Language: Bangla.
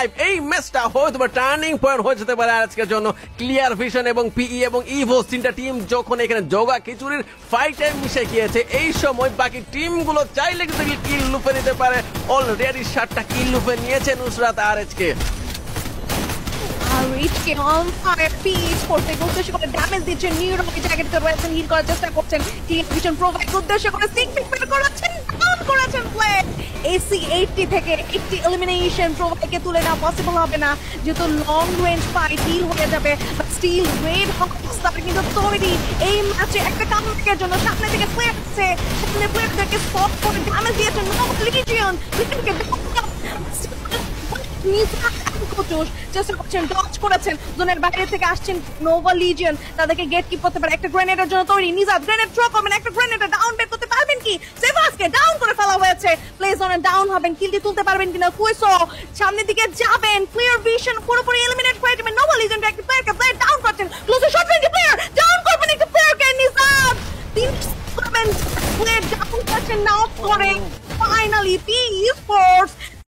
5 এই ম্যাচটা হয়তো টার্নিং পয়েন্ট হয়ে যেতে পারে আজকের জন্য। ক্লিয়ার ভিশন এবং পিই এবং ইভোস তিনটা টিম যখন এখানে জগা খিচুড়ির ফাইটে মিশে গিয়েছে, এই সময় বাকি টিমগুলো চাইলে কিন্তু কিল লুপে নিতে পারে। অলরেডি 7টা কিল লুপে নিয়েছে নুসরাত আরএচকে। রিচকে অন ফায়ার পিস করতে উদ্দেশ্য করে ড্যামেজ দিচ্ছেন, নিউরোকে জায়গাতে রয়েছেন, হিল করার চেষ্টা করছেন, ভিশন প্রোভাইড উদ্দেশ্য করে সিক পিক বের করাচ্ছেন, ডাউন করেছেন প্লে। এসি 80 থেকে একটি এলিমিনেশন প্রোভাইডকে তুলে নেওয়া পসিবল হবে না, যেহেতু লং রেঞ্জ ফাইট হিল হয়ে যাবে। বাট স্টিল রেড হকস তারা কিন্তু তৈরি এই ম্যাচে একটা কামব্যাকের জন্য। সামনে থেকে প্লেয়ার আছে, সামনে প্লেয়ারদেরকে স্পট করে ড্যামেজ দিয়েছেন লিজিয়ন। চেষ্টা করছেন, ডচ করেছেন, জোনের বাইরে থেকে আসছেন নোভা লিজিয়ন, তাদেরকে গেট কিপ করতে পারে। একটা গ্রেনেডের জন্য তৈরি, নিজাত গ্রেনেড থ্রো করবেন, একটা গ্রেনেড ডাউন বের করতে পারবেন কি? সেভাসকে ডাউন করে ফেলা হয়েছে, প্লে জোনে ডাউন হবেন, কিলটি তুলতে পারবেন কিনা? কুইসো সামনের দিকে যাবেন, ক্লিয়ার ভিশন পুরোপুরি এলিমিনেট করে দেবেন। নোভা লিজিয়ন একটা প্লেয়ারকে প্লেয়ার ডাউন করছেন, ক্লোজে শট রেঞ্জ প্লেয়ার ডাউন করবেন একটা প্লেয়ারকে। নিজাত 3 প্লেয়ার ডাউন করছেন, নাও করে ফাইনালি পি স্পোর্টস